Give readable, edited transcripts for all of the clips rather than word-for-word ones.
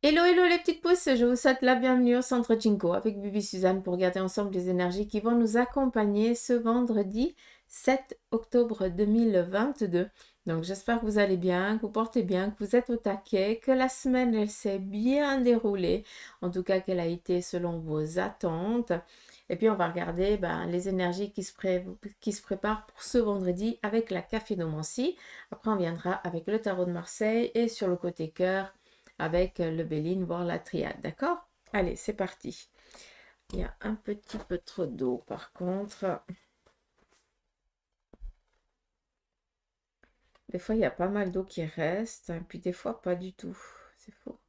Hello, hello les petites pousses, je vous souhaite la bienvenue au Centre Jinko avec Bibi Suzanne pour regarder ensemble les énergies qui vont nous accompagner ce vendredi 7 octobre 2022. Donc j'espère que vous allez bien, que vous portez bien, que vous êtes au taquet, que la semaine elle s'est bien déroulée, en tout cas qu'elle a été selon vos attentes. Et puis on va regarder les énergies qui se préparent pour ce vendredi avec la cafénomancie. Après on viendra avec le tarot de Marseille et sur le côté cœur avec le Béline, voire la triade, d'accord? Allez, c'est parti. Il y a un petit peu trop d'eau par contre. Des fois, il y a pas mal d'eau qui reste, et puis des fois, pas du tout. C'est faux.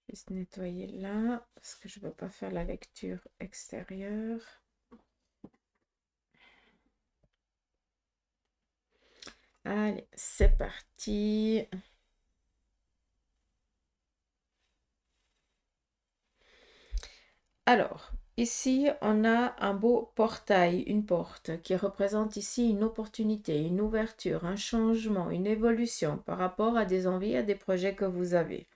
Juste nettoyer là, parce que je ne peux pas faire la lecture extérieure. Allez, c'est parti. Alors, ici, on a un beau portail, une porte qui représente ici une opportunité, une ouverture, un changement, une évolution par rapport à des envies, à des projets que vous avez.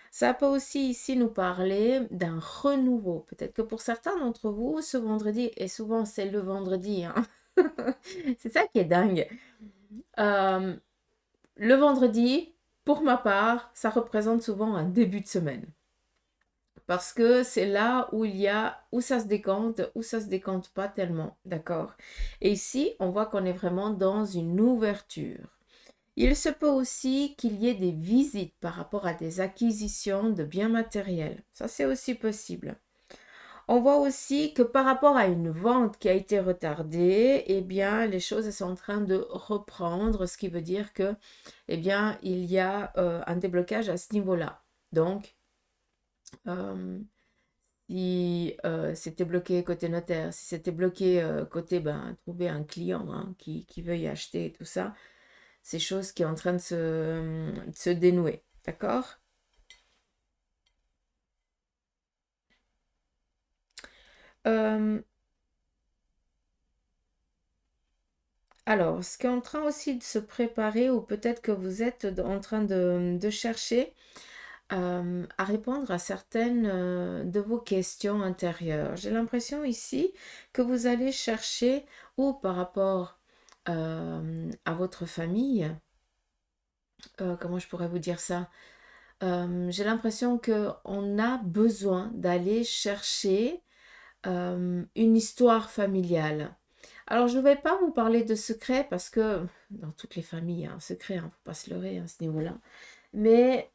Ça peut aussi ici nous parler d'un renouveau. Peut-être que pour certains d'entre vous, ce vendredi, et souvent c'est le vendredi, hein, c'est ça qui est dingue. Euh, le vendredi, pour ma part, ça représente souvent un début de semaine. Parce que c'est là où il y a, où ça se décante pas tellement, d'accord? Et ici, on voit qu'on est vraiment dans une ouverture. Il se peut aussi qu'il y ait des visites par rapport à des acquisitions de biens matériels. Ça, c'est aussi possible. On voit aussi que par rapport à une vente qui a été retardée, eh bien, les choses sont en train de reprendre, ce qui veut dire que, eh bien, il y a un déblocage à ce niveau-là. Donc, euh, si c'était bloqué côté notaire, si c'était bloqué côté trouver un client hein, qui veuille acheter tout ça, ces choses qui sont en train de se dénouer. D'accord? Euh, alors, ce qui est en train aussi de se préparer, ou peut-être que vous êtes en train de chercher à répondre à certaines de vos questions intérieures. J'ai l'impression ici que vous allez chercher, ou par rapport à votre famille, comment je pourrais vous dire ça? J'ai l'impression qu'on a besoin d'aller chercher une histoire familiale. Alors, je ne vais pas vous parler de secret parce que dans toutes les familles, il y a un secret, il ne faut pas se leurrer à ce niveau-là. Mais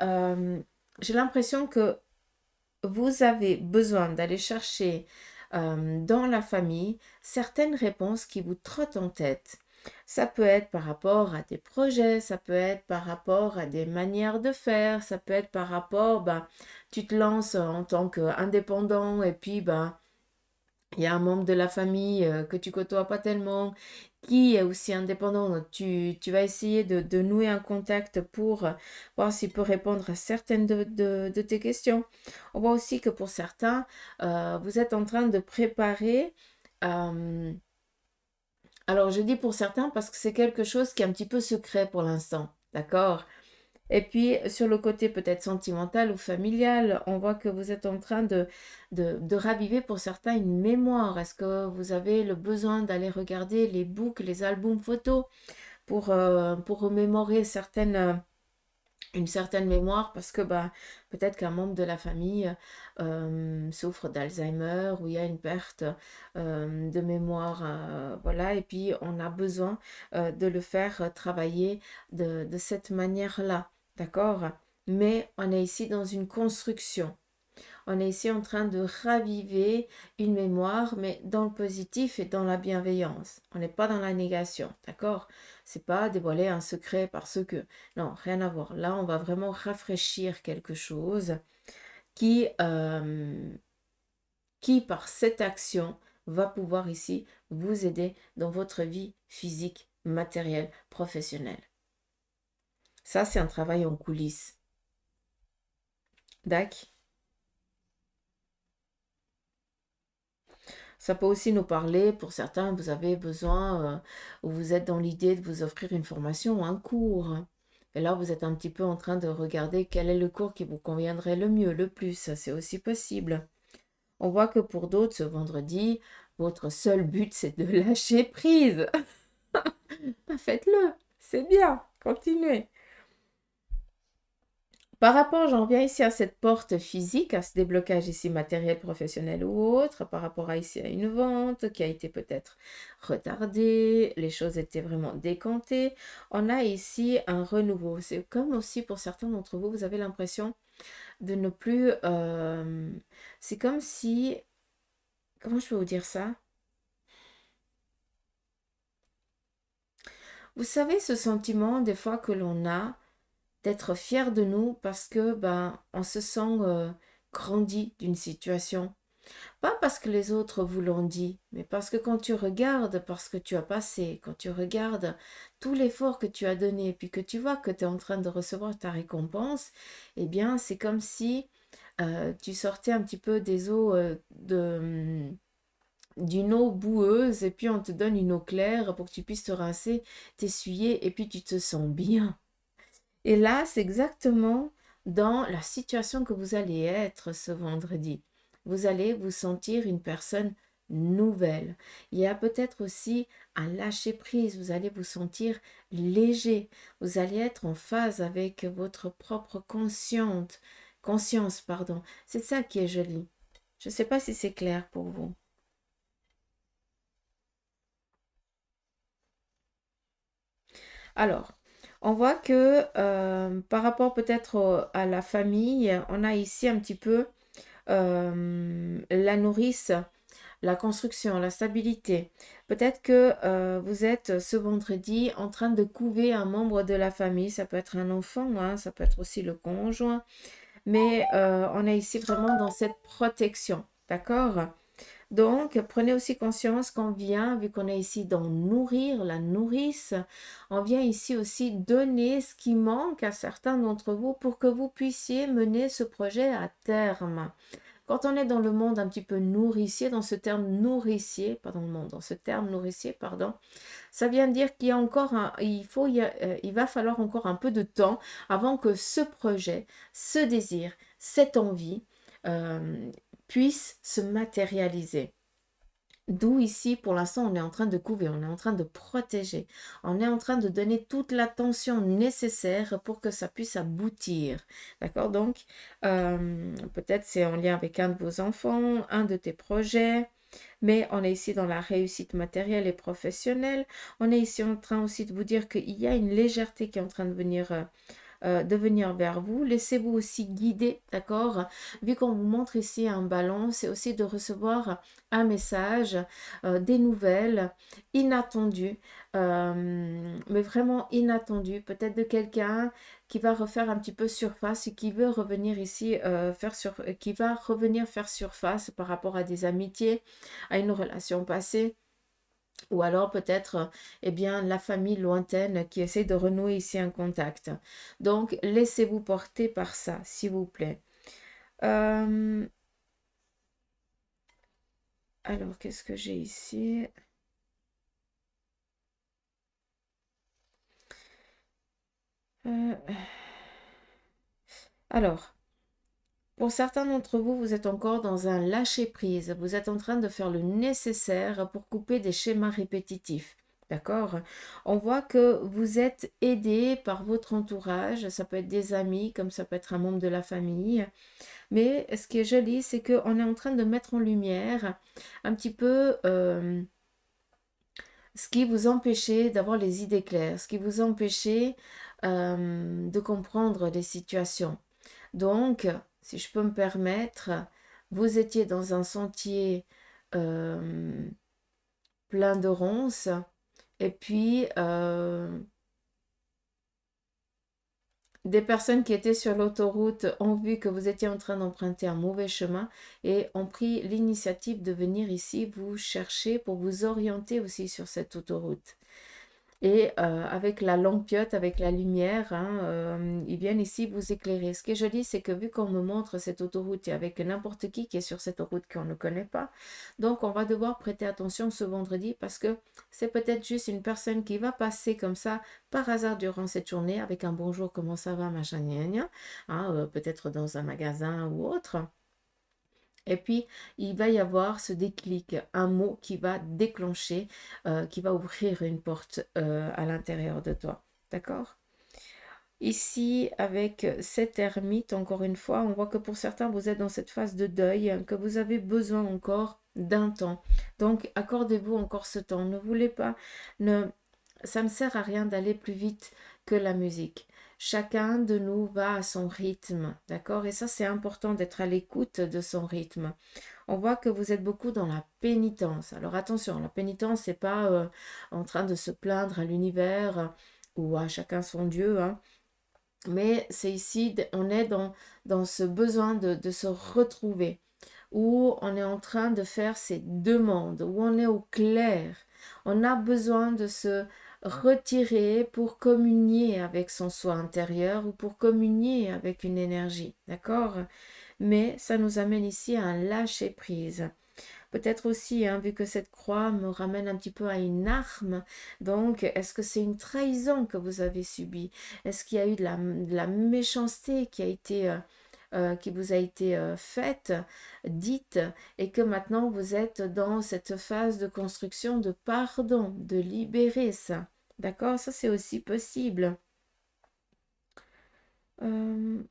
j'ai l'impression que vous avez besoin d'aller chercher dans la famille certaines réponses qui vous trottent en tête. Ça peut être par rapport à des projets, ça peut être par rapport à des manières de faire, ça peut être par rapport, tu te lances en tant qu'indépendant et puis il y a un membre de la famille que tu côtoies pas tellement, qui est aussi indépendant. Donc tu vas essayer de nouer un contact pour voir s'il peut répondre à certaines de tes questions. On voit aussi que pour certains, vous êtes en train de préparer. euh, alors je dis pour certains parce que c'est quelque chose qui est un petit peu secret pour l'instant. D'accord? Et puis, sur le côté peut-être sentimental ou familial, on voit que vous êtes en train de raviver pour certains une mémoire. Est-ce que vous avez le besoin d'aller regarder les books, les albums photos pour remémorer une certaine mémoire parce que peut-être qu'un membre de la famille souffre d'Alzheimer ou il y a une perte de mémoire, voilà, et puis on a besoin de le faire travailler de cette manière-là, d'accord? Mais on est ici dans une construction. On est ici en train de raviver une mémoire, mais dans le positif et dans la bienveillance. On n'est pas dans la négation, d'accord? C'est pas dévoiler un secret parce que... Non, rien à voir. Là, on va vraiment rafraîchir quelque chose qui, euh, qui par cette action, va pouvoir ici vous aider dans votre vie physique, matérielle, professionnelle. Ça, c'est un travail en coulisses. D'accord? Ça peut aussi nous parler, pour certains, vous avez besoin, ou vous êtes dans l'idée de vous offrir une formation ou un cours. Et là, vous êtes un petit peu en train de regarder quel est le cours qui vous conviendrait le mieux, le plus. C'est aussi possible. On voit que pour d'autres, ce vendredi, votre seul but, c'est de lâcher prise. Bah, faites-le, c'est bien, continuez. Par rapport, j'en viens ici à cette porte physique, à ce déblocage ici matériel, professionnel ou autre, par rapport à ici à une vente qui a été peut-être retardée, les choses étaient vraiment décantées. On a ici un renouveau. C'est comme aussi pour certains d'entre vous, vous avez l'impression de ne plus... c'est comme si... Comment je peux vous dire ça? Vous savez ce sentiment des fois que l'on a d'être fier de nous parce que ben on se sent grandi d'une situation. Pas parce que les autres vous l'ont dit, mais parce que quand tu regardes parce que tu as passé, quand tu regardes tout l'effort que tu as donné, puis que tu vois que tu es en train de recevoir ta récompense, eh bien c'est comme si tu sortais un petit peu des eaux d'une eau boueuse et puis on te donne une eau claire pour que tu puisses te rincer, t'essuyer et puis tu te sens bien. Et là, c'est exactement dans la situation que vous allez être ce vendredi. Vous allez vous sentir une personne nouvelle. Il y a peut-être aussi un lâcher-prise. Vous allez vous sentir léger. Vous allez être en phase avec votre propre conscience, pardon. C'est ça qui est joli. Je ne sais pas si c'est clair pour vous. Alors, on voit que par rapport peut-être à la famille, on a ici un petit peu la nourrice, la construction, la stabilité. Peut-être que vous êtes ce vendredi en train de couver un membre de la famille. Ça peut être un enfant, hein, ça peut être aussi le conjoint. Mais on est ici vraiment dans cette protection. D'accord? Donc, prenez aussi conscience qu'on vient, vu qu'on est ici dans nourrir, la nourrice, on vient ici aussi donner ce qui manque à certains d'entre vous pour que vous puissiez mener ce projet à terme. Quand on est dans le monde un petit peu nourricier, dans ce terme nourricier, pas dans le monde, dans ce terme nourricier, pardon, ça vient dire qu'il y a encore il va falloir encore un peu de temps avant que ce projet, ce désir, cette envie euh, puisse se matérialiser. D'où ici, pour l'instant, on est en train de couver, on est en train de protéger, on est en train de donner toute l'attention nécessaire pour que ça puisse aboutir. D'accord? Donc, peut-être c'est en lien avec un de vos enfants, un de tes projets, mais on est ici dans la réussite matérielle et professionnelle. On est ici en train aussi de vous dire qu'il y a une légèreté qui est en train de venir vers vous. Laissez-vous aussi guider, d'accord? Vu qu'on vous montre ici un ballon, c'est aussi de recevoir un message, des nouvelles inattendues, mais vraiment inattendues, peut-être de quelqu'un qui va refaire un petit peu surface et qui veut revenir ici qui va revenir faire surface par rapport à des amitiés, à une relation passée. Ou alors peut-être eh bien, la famille lointaine qui essaie de renouer ici un contact. Donc, laissez-vous porter par ça, s'il vous plaît. Euh, alors, qu'est-ce que j'ai ici? Euh, alors, pour certains d'entre vous, vous êtes encore dans un lâcher-prise. Vous êtes en train de faire le nécessaire pour couper des schémas répétitifs. D'accord? On voit que vous êtes aidé par votre entourage. Ça peut être des amis, comme ça peut être un membre de la famille. Mais ce qui est joli, c'est qu'on est en train de mettre en lumière un petit peu ce qui vous empêchait d'avoir les idées claires, ce qui vous empêchait de comprendre les situations. Donc, si je peux me permettre, vous étiez dans un sentier euh, plein de ronces et puis des personnes qui étaient sur l'autoroute ont vu que vous étiez en train d'emprunter un mauvais chemin et ont pris l'initiative de venir ici vous chercher pour vous orienter aussi sur cette autoroute. Et avec la lampiote, avec la lumière, hein, ils viennent ici vous éclairer. Ce qui est joli, c'est que vu qu'on me montre cette autoroute et avec n'importe qui est sur cette route qu'on ne connaît pas, donc on va devoir prêter attention ce vendredi parce que c'est peut-être juste une personne qui va passer comme ça par hasard durant cette journée avec un bonjour, comment ça va, machin, gna, gna, hein, peut-être dans un magasin ou autre. Et puis, il va y avoir ce déclic, un mot qui va déclencher, qui va ouvrir une porte à l'intérieur de toi. D'accord? Ici, avec cette ermite, encore une fois, on voit que pour certains, vous êtes dans cette phase de deuil, que vous avez besoin encore d'un temps. Donc, accordez-vous encore ce temps. Ne voulez pas, ne, ça ne sert à rien d'aller plus vite que la musique. Chacun de nous va à son rythme, d'accord? Et ça, c'est important d'être à l'écoute de son rythme. On voit que vous êtes beaucoup dans la pénitence. Alors attention, la pénitence, c'est pas en train de se plaindre à l'univers ou à chacun son Dieu, hein. Mais c'est ici, on est dans ce besoin de se retrouver, où on est en train de faire ces demandes, où on est au clair. On a besoin de se retirer pour communier avec son soi intérieur ou pour communier avec une énergie, d'accord? Mais ça nous amène ici à un lâcher-prise. Peut-être aussi, hein, vu que cette croix me ramène un petit peu à une arme, donc est-ce que c'est une trahison que vous avez subie? Est-ce qu'il y a eu de la méchanceté qui vous a été faite, dite, et que maintenant vous êtes dans cette phase de construction de pardon, de libérer ça? D'accord? Ça, c'est aussi possible. Euh,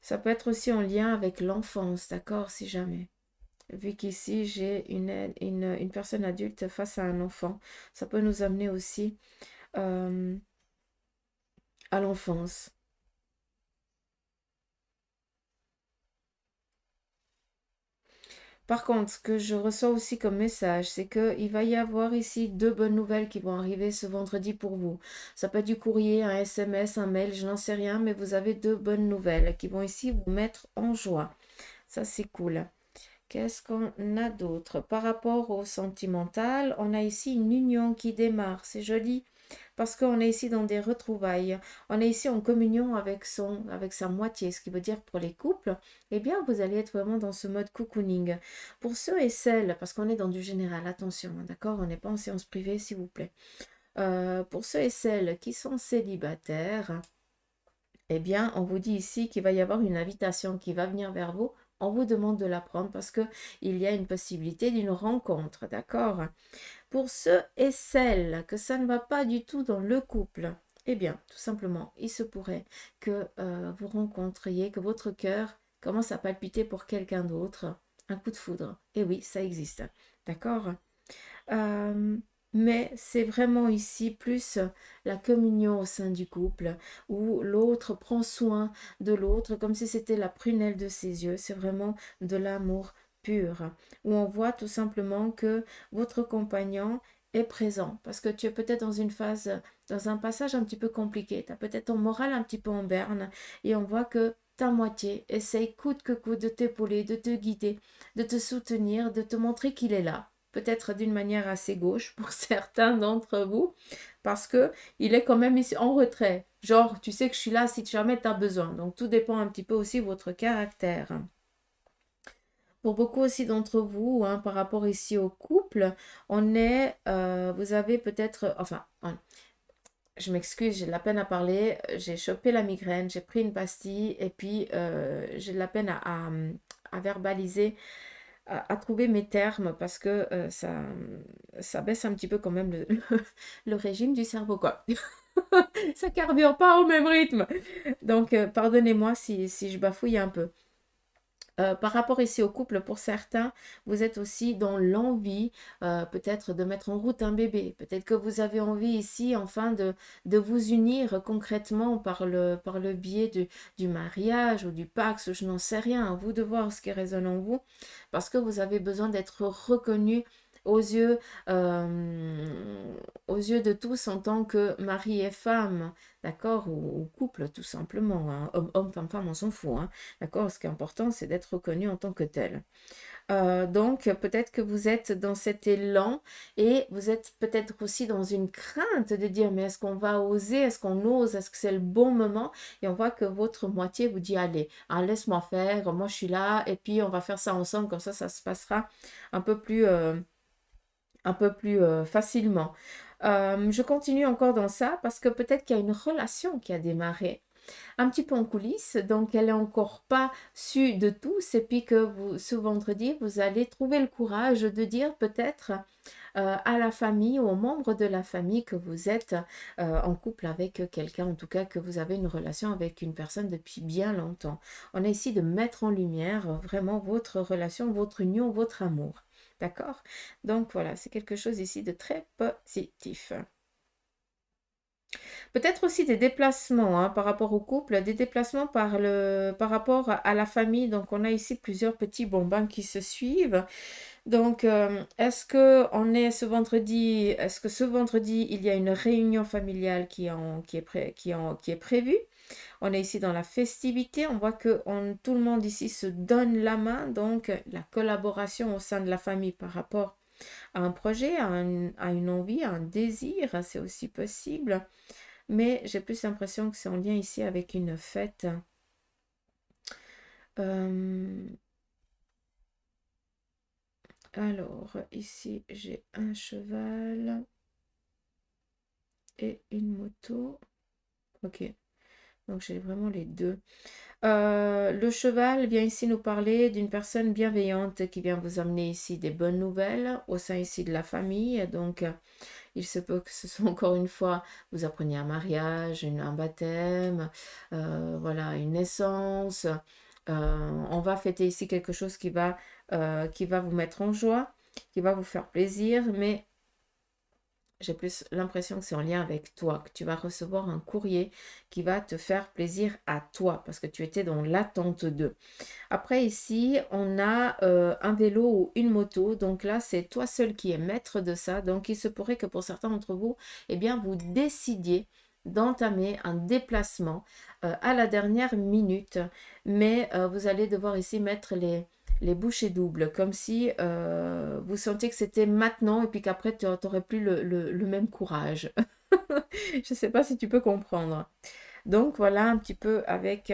Ça peut être aussi en lien avec l'enfance, d'accord, si jamais. Vu qu'ici, j'ai une personne adulte face à un enfant, ça peut nous amener aussi euh, à l'enfance. Par contre, ce que je reçois aussi comme message, c'est qu'il va y avoir ici deux bonnes nouvelles qui vont arriver ce vendredi pour vous. Ça peut être du courrier, un SMS, un mail, je n'en sais rien, mais vous avez deux bonnes nouvelles qui vont ici vous mettre en joie. Ça, c'est cool. Qu'est-ce qu'on a d'autre? Par rapport au sentimental, on a ici une union qui démarre. C'est joli parce qu'on est ici dans des retrouvailles. On est ici en communion avec sa moitié, ce qui veut dire pour les couples, eh bien, vous allez être vraiment dans ce mode cocooning. Pour ceux et celles, parce qu'on est dans du général, attention, hein, d'accord? On n'est pas en séance privée, s'il vous plaît. Pour ceux et celles qui sont célibataires, eh bien, on vous dit ici qu'il va y avoir une invitation qui va venir vers vous. On vous demande de la prendre parce que il y a une possibilité d'une rencontre, d'accord? Pour ceux et celles que ça ne va pas du tout dans le couple, eh bien, tout simplement, il se pourrait que vous rencontriez, que votre cœur commence à palpiter pour quelqu'un d'autre, un coup de foudre. Et oui, ça existe, d'accord? Euh, mais c'est vraiment ici plus la communion au sein du couple, où l'autre prend soin de l'autre comme si c'était la prunelle de ses yeux. C'est vraiment de l'amour pur, où on voit tout simplement que votre compagnon est présent, parce que tu es peut-être dans une phase, dans un passage un petit peu compliqué, tu as peut-être ton moral un petit peu en berne, et on voit que ta moitié essaye coûte que coûte de t'épauler, de te guider, de te soutenir, de te montrer qu'il est là peut-être d'une manière assez gauche pour certains d'entre vous, parce que il est quand même ici en retrait. Genre, tu sais que je suis là si jamais tu as besoin. Donc, tout dépend un petit peu aussi de votre caractère. Pour beaucoup aussi d'entre vous, hein, par rapport ici au couple, vous avez peut-être, enfin, hein, je m'excuse, j'ai de la peine à parler, j'ai chopé la migraine, j'ai pris une pastille et puis j'ai de la peine à verbaliser à trouver mes termes parce que ça baisse un petit peu quand même le régime du cerveau, quoi. Ça carbure pas au même rythme. Donc, pardonnez-moi si je bafouille un peu. Par rapport ici au couple, pour certains, vous êtes aussi dans l'envie peut-être de mettre en route un bébé. Peut-être que vous avez envie ici, enfin, de vous unir concrètement par le biais du mariage ou du Pax, je n'en sais rien. À vous de voir ce qui résonne en vous, parce que vous avez besoin d'être reconnu aux yeux, aux yeux de tous en tant que mari et femme, d'accord, ou couple tout simplement, hein. Homme, femme, femme, on s'en fout, hein, d'accord. Ce qui est important, c'est d'être reconnu en tant que tel. Donc, peut-être que vous êtes dans cet élan et vous êtes peut-être aussi dans une crainte de dire, mais est-ce qu'on va oser, est-ce qu'on ose, est-ce que c'est le bon moment? Et on voit que votre moitié vous dit, allez, hein, laisse-moi faire, moi je suis là, et puis on va faire ça ensemble, comme ça se passera un peu plus, facilement. Je continue encore dans ça parce que peut-être qu'il y a une relation qui a démarré un petit peu en coulisses, donc elle n'est encore pas su de tous, et puis que vous, ce vendredi, vous allez trouver le courage de dire peut-être à la famille ou aux membres de la famille que vous êtes en couple avec quelqu'un, en tout cas que vous avez une relation avec une personne depuis bien longtemps. On a ici de mettre en lumière vraiment votre relation, votre union, votre amour. D'accord? Donc voilà, c'est quelque chose ici de très positif. Peut-être aussi des déplacements par rapport au couple, des déplacements par rapport à la famille. Donc, on a ici plusieurs petits bonbons qui se suivent. Donc, est-ce que ce vendredi, il y a une réunion familiale qui est prévue? On est ici dans la festivité. On voit que tout le monde ici se donne la main. Donc, la collaboration au sein de la famille par rapport à un projet, à une envie, à un désir, c'est aussi possible. Mais j'ai plus l'impression que c'est en lien ici avec une fête. Euh, alors, ici, j'ai un cheval et une moto. Ok, donc j'ai vraiment les deux. Le cheval vient ici nous parler d'une personne bienveillante qui vient vous amener ici des bonnes nouvelles au sein ici de la famille. Donc, il se peut que ce soit encore une fois, vous appreniez un mariage, un baptême, voilà, une naissance. On va fêter ici quelque chose qui va vous mettre en joie, qui va vous faire plaisir, mais j'ai plus l'impression que c'est en lien avec toi, que tu vas recevoir un courrier qui va te faire plaisir à toi, parce que tu étais dans l'attente d'eux. Après ici, on a un vélo ou une moto. Donc là, c'est toi seul qui es maître de ça. Donc il se pourrait que pour certains d'entre vous, eh bien, vous décidiez d'entamer un déplacement à la dernière minute. Mais vous allez devoir ici mettre les bouchées doubles, comme si vous sentiez que c'était maintenant et puis qu'après, tu n'aurais plus le même courage. Je ne sais pas si tu peux comprendre. Donc voilà un petit peu avec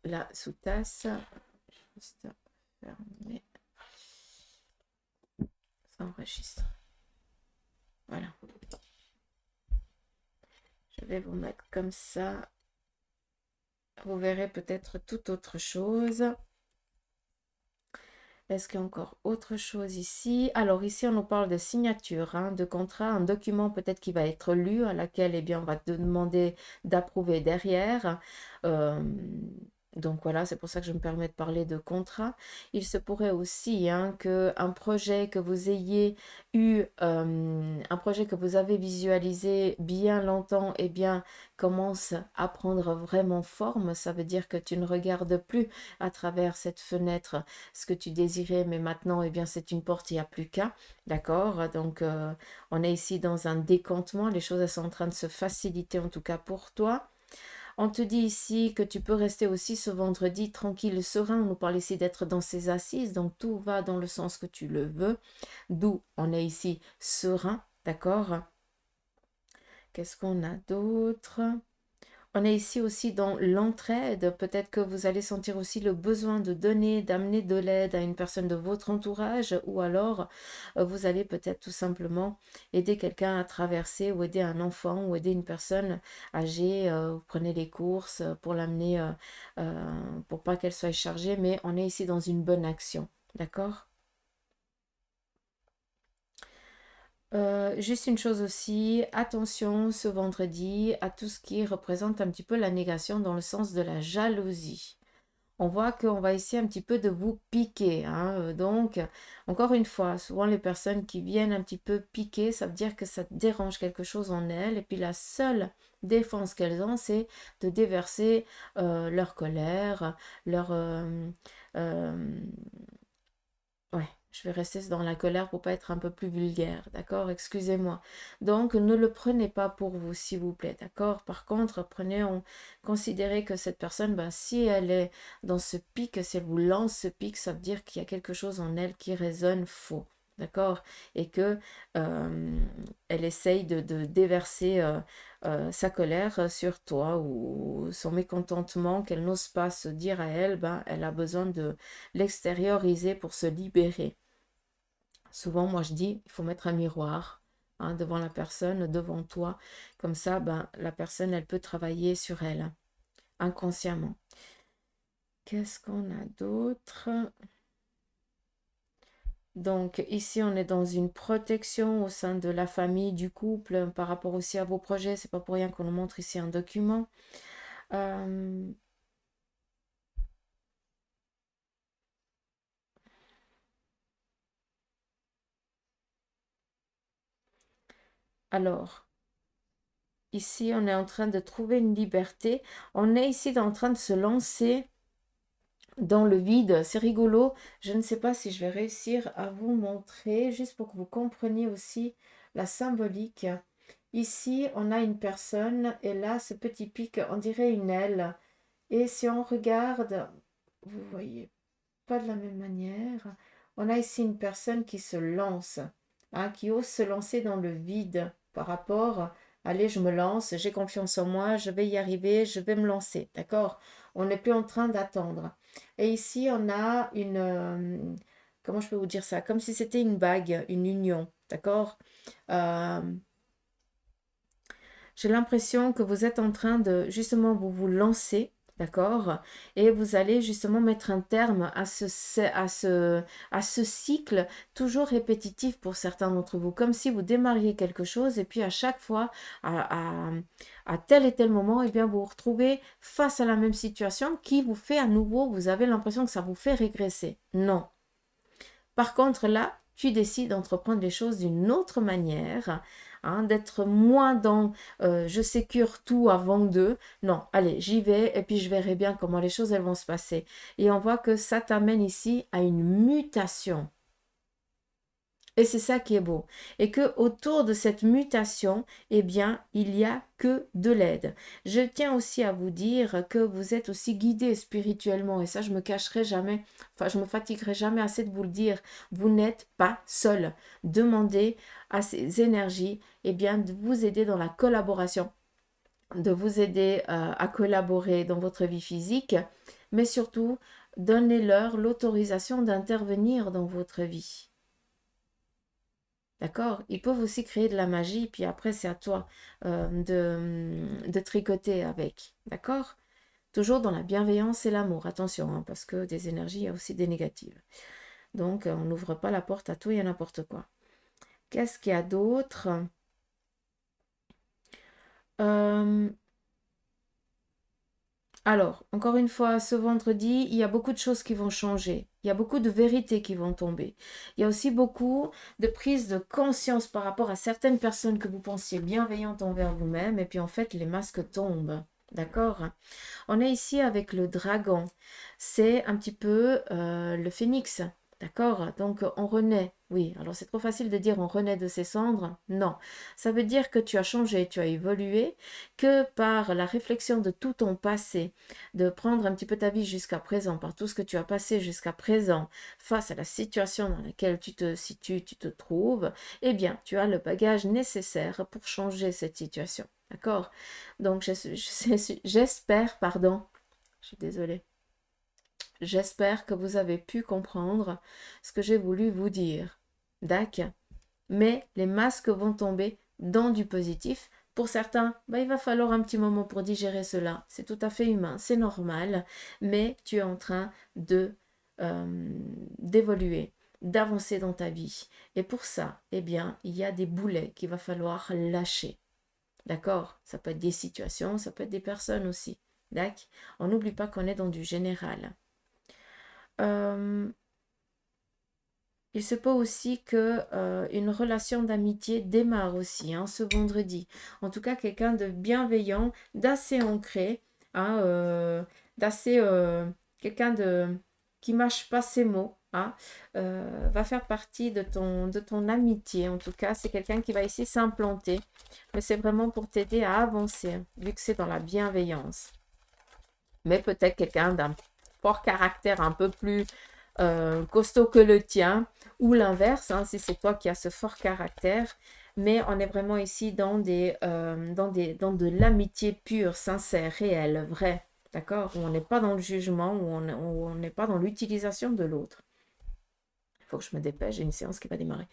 la sous-tasse. Juste fermer. Ça enregistre. Voilà. Je vais vous mettre comme ça. Vous verrez peut-être toute autre chose. Est-ce qu'il y a encore autre chose ici? Alors ici, on nous parle de signature, de contrat, un document peut-être qui va être lu, à laquelle eh bien, on va te demander d'approuver derrière. Donc voilà, c'est pour ça que je me permets de parler de contrat. Il se pourrait aussi qu'un projet que vous ayez eu, un projet que vous avez visualisé bien longtemps, eh bien, commence à prendre vraiment forme. Ça veut dire que tu ne regardes plus à travers cette fenêtre ce que tu désirais, mais maintenant, eh bien, c'est une porte, il n'y a plus qu'à. D'accord? Donc, on est ici dans un décantement. Les choses elles sont en train de se faciliter, en tout cas pour toi. On te dit ici que tu peux rester aussi ce vendredi tranquille, serein. On nous parle ici d'être dans ses assises, donc tout va dans le sens que tu le veux. D'où on est ici serein, d'accord? Qu'est-ce qu'on a d'autre? On est ici aussi dans l'entraide. Peut-être que vous allez sentir aussi le besoin de donner, d'amener de l'aide à une personne de votre entourage, ou alors vous allez peut-être tout simplement aider quelqu'un à traverser, ou aider un enfant, ou aider une personne âgée. Vous prenez les courses pour l'amener, pour pas qu'elle soit chargée, mais on est ici dans une bonne action. D'accord? Juste une chose aussi, attention ce vendredi à tout ce qui représente un petit peu la négation dans le sens de la jalousie. On voit qu'on va essayer un petit peu de vous piquer, donc, encore une fois, souvent les personnes qui viennent un petit peu piquer, ça veut dire que ça dérange quelque chose en elles. Et puis la seule défense qu'elles ont, c'est de déverser leur colère, leur... ouais, Je vais rester dans la colère pour pas être un peu plus vulgaire, d'accord? Excusez-moi. Donc, ne le prenez pas pour vous, s'il vous plaît, d'accord? Par contre, considérez que cette personne, ben, si elle est dans ce pic, si elle vous lance ce pic, ça veut dire qu'il y a quelque chose en elle qui résonne faux, d'accord? Et que elle essaye de déverser sa colère sur toi ou son mécontentement qu'elle n'ose pas se dire à elle, ben, elle a besoin de l'extérioriser pour se libérer. Souvent, moi, je dis, il faut mettre un miroir devant la personne, devant toi. Comme ça, ben, la personne, elle peut travailler sur elle, inconsciemment. Qu'est-ce qu'on a d'autre? Donc, ici, on est dans une protection au sein de la famille, du couple, par rapport aussi à vos projets. C'est pas pour rien qu'on nous montre ici un document. Euh, alors, ici, on est en train de trouver une liberté. On est ici en train de se lancer dans le vide. C'est rigolo. Je ne sais pas si je vais réussir à vous montrer, juste pour que vous compreniez aussi la symbolique. Ici, on a une personne et là, ce petit pic, on dirait une aile. Et si on regarde, vous voyez pas de la même manière. On a ici une personne qui se lance, qui ose se lancer dans le vide par rapport, allez, je me lance, j'ai confiance en moi, je vais y arriver, je vais me lancer, d'accord? On n'est plus en train d'attendre. Et ici, on a une, comment je peux vous dire ça? Comme si c'était une bague, une union, d'accord? Euh, j'ai l'impression que vous êtes en train de justement vous lancer, d'accord? Et vous allez justement mettre un terme à ce cycle toujours répétitif pour certains d'entre vous, comme si vous démarriez quelque chose et puis à chaque fois, à tel et tel moment, eh bien, vous vous retrouvez face à la même situation qui vous fait à nouveau, vous avez l'impression que ça vous fait régresser. Non. Par contre, là, tu décides d'entreprendre les choses d'une autre manière, d'être moins dans je sécure tout avant de. Non, allez, j'y vais et puis je verrai bien comment les choses elles vont se passer. Et on voit que ça t'amène ici à une mutation. Et c'est ça qui est beau. Et que autour de cette mutation, eh bien, il n'y a que de l'aide. Je tiens aussi à vous dire que vous êtes aussi guidé spirituellement. Et ça, je me cacherai jamais, enfin, je me fatiguerai jamais assez de vous le dire. Vous n'êtes pas seul. Demandez à ces énergies, eh bien, de vous aider dans la collaboration, de vous aider à collaborer dans votre vie physique, mais surtout, donnez-leur l'autorisation d'intervenir dans votre vie. D'accord? Ils peuvent aussi créer de la magie, puis après, c'est à toi de tricoter avec. D'accord? Toujours dans la bienveillance et l'amour. Attention, parce que des énergies, il y a aussi des négatives. Donc, on n'ouvre pas la porte à tout et à n'importe quoi. Qu'est-ce qu'il y a d'autre? Euh, Alors, encore une fois, ce vendredi, il y a beaucoup de choses qui vont changer. Il y a beaucoup de vérités qui vont tomber. Il y a aussi beaucoup de prise de conscience par rapport à certaines personnes que vous pensiez bienveillantes envers vous-même. Et puis en fait, les masques tombent. D'accord? On est ici avec le dragon. C'est un petit peu le phénix. D'accord? Donc on renaît. Oui, alors c'est trop facile de dire on renaît de ses cendres. Non. Ça veut dire que tu as changé, tu as évolué, que par la réflexion de tout ton passé, de prendre un petit peu ta vie jusqu'à présent, par tout ce que tu as passé jusqu'à présent, face à la situation dans laquelle tu te situes, tu te trouves, eh bien, tu as le bagage nécessaire pour changer cette situation. D'accord? Donc, j'espère, pardon, je suis désolée, j'espère que vous avez pu comprendre ce que j'ai voulu vous dire. D'accord? Mais les masques vont tomber dans du positif. Pour certains, il va falloir un petit moment pour digérer cela. C'est tout à fait humain, c'est normal, mais tu es en train d'évoluer, d'avancer dans ta vie. Et pour ça, eh bien, il y a des boulets qu'il va falloir lâcher. D'accord? Ça peut être des situations, ça peut être des personnes aussi. D'accord? On n'oublie pas qu'on est dans du général. Il se peut aussi que une relation d'amitié démarre aussi ce vendredi. En tout cas, quelqu'un de bienveillant, d'assez ancré, d'assez quelqu'un de qui mâche pas ses mots, hein, va faire partie de ton amitié. En tout cas, c'est quelqu'un qui va ici s'implanter. Mais c'est vraiment pour t'aider à avancer, vu que c'est dans la bienveillance. Mais peut-être quelqu'un d'un fort caractère un peu plus costaud que le tien, ou l'inverse, hein, si c'est toi qui as ce fort caractère. Mais on est vraiment ici dans de l'amitié pure, sincère, réelle, vraie. D'accord? Où on n'est pas dans le jugement, où on n'est pas dans l'utilisation de l'autre. Il faut que je me dépêche, j'ai une séance qui va démarrer.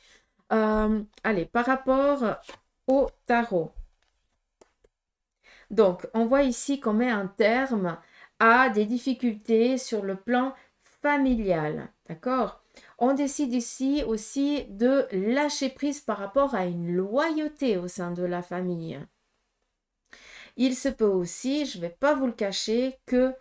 Allez, par rapport au tarot. Donc, on voit ici qu'on met un terme à des difficultés sur le plan familial. D'accord? On décide ici aussi de lâcher prise par rapport à une loyauté au sein de la famille. Il se peut aussi, je ne vais pas vous le cacher, que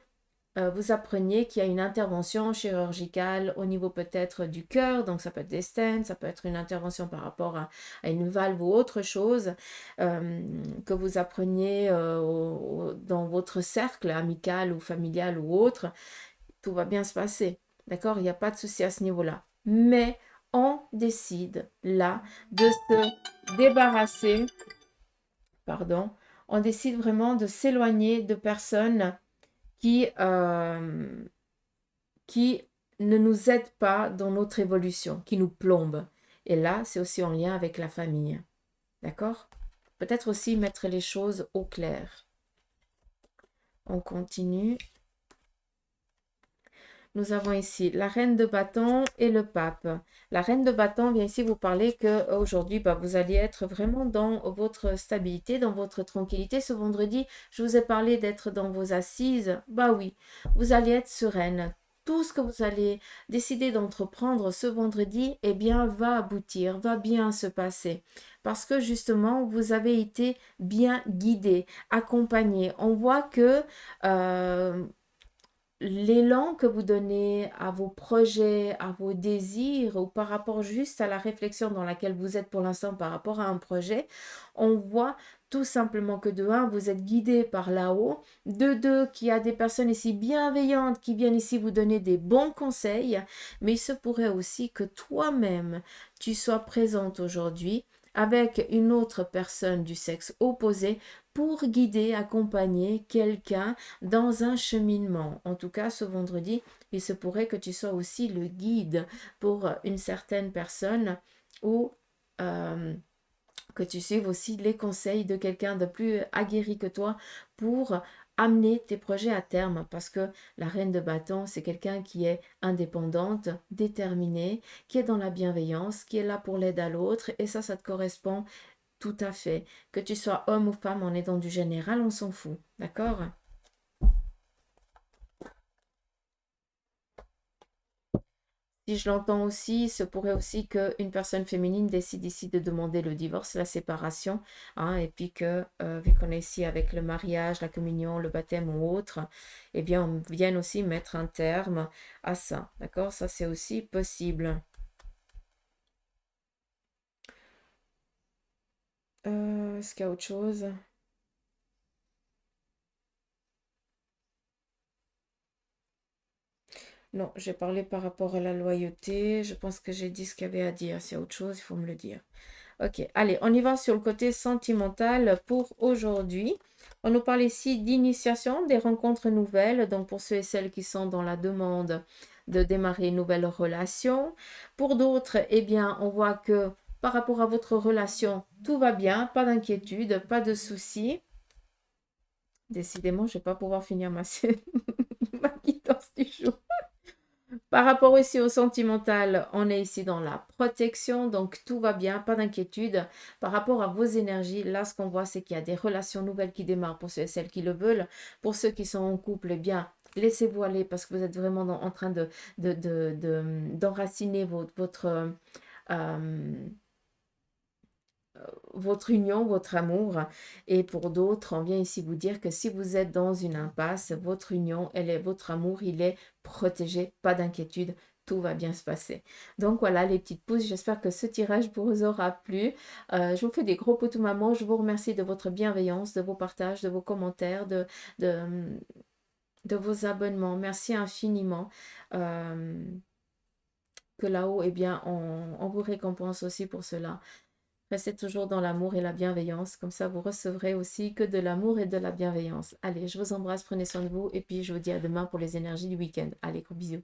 vous appreniez qu'il y a une intervention chirurgicale au niveau peut-être du cœur, donc ça peut être des stents, ça peut être une intervention par rapport à une valve ou autre chose, que vous appreniez dans votre cercle amical ou familial ou autre, tout va bien se passer. D'accord? Il n'y a pas de souci à ce niveau-là. Mais on décide là de se débarrasser, pardon, on décide vraiment de s'éloigner de personnes qui, qui ne nous aident pas dans notre évolution, qui nous plombent. Et là, c'est aussi en lien avec la famille. D'accord? Peut-être aussi mettre les choses au clair. On continue. Nous avons ici la reine de bâton et le pape. La reine de bâton vient ici vous parler qu'aujourd'hui, vous allez être vraiment dans votre stabilité, dans votre tranquillité. Ce vendredi, je vous ai parlé d'être dans vos assises. Bah oui, vous allez être sereine. Tout ce que vous allez décider d'entreprendre ce vendredi, eh bien, va aboutir, va bien se passer. Parce que justement, vous avez été bien guidé, accompagné. On voit que l'élan que vous donnez à vos projets, à vos désirs ou par rapport juste à la réflexion dans laquelle vous êtes pour l'instant par rapport à un projet, on voit tout simplement que de un, vous êtes guidé par là-haut, de deux, qu'il y a des personnes ici bienveillantes qui viennent ici vous donner des bons conseils, mais il se pourrait aussi que toi-même, tu sois présente aujourd'hui avec une autre personne du sexe opposé pour guider, accompagner quelqu'un dans un cheminement. En tout cas, ce vendredi, il se pourrait que tu sois aussi le guide pour une certaine personne ou que tu suives aussi les conseils de quelqu'un de plus aguerri que toi pour amener tes projets à terme parce que la reine de bâton, c'est quelqu'un qui est indépendante, déterminée, qui est dans la bienveillance, qui est là pour l'aide à l'autre et ça te correspond tout à fait. Que tu sois homme ou femme, on est dans du général, on s'en fout. D'accord? Si je l'entends aussi, il se pourrait aussi qu'une personne féminine décide ici de demander le divorce, la séparation, hein, et puis que, vu qu'on est ici avec le mariage, la communion, le baptême ou autre, eh bien, on vienne aussi mettre un terme à ça. D'accord? Ça, c'est aussi possible. Est-ce qu'il y a autre chose? Non, j'ai parlé par rapport à la loyauté. Je pense que j'ai dit ce qu'il y avait à dire. S'il y a autre chose, il faut me le dire. Ok, allez, on y va sur le côté sentimental pour aujourd'hui. On nous parle ici d'initiation, des rencontres nouvelles, donc pour ceux et celles qui sont dans la demande de démarrer une nouvelle relation. Pour d'autres, eh bien, on voit que par rapport à votre relation, tout va bien, pas d'inquiétude, pas de soucis. Décidément, je ne vais pas pouvoir finir ma, ma guidance du jour. Par rapport aussi au sentimental, on est ici dans la protection, donc tout va bien, pas d'inquiétude. Par rapport à vos énergies, là, ce qu'on voit, c'est qu'il y a des relations nouvelles qui démarrent pour ceux et celles qui le veulent. Pour ceux qui sont en couple, eh bien, laissez-vous aller parce que vous êtes vraiment en train d'enraciner euh, votre union, votre amour. Et pour d'autres, on vient ici vous dire que si vous êtes dans une impasse, votre union, votre amour, il est protégé, pas d'inquiétude. Tout va bien se passer. Donc voilà les petites pouces. J'espère que ce tirage vous aura plu. Je vous fais des gros poutous maman. Je vous remercie de votre bienveillance, de vos partages, de vos commentaires, de vos abonnements. Merci infiniment. que là-haut, eh bien, on vous récompense aussi pour cela. Restez toujours dans l'amour et la bienveillance, comme ça vous recevrez aussi que de l'amour et de la bienveillance. Allez, je vous embrasse, prenez soin de vous et puis je vous dis à demain pour les énergies du week-end. Allez, gros bisous.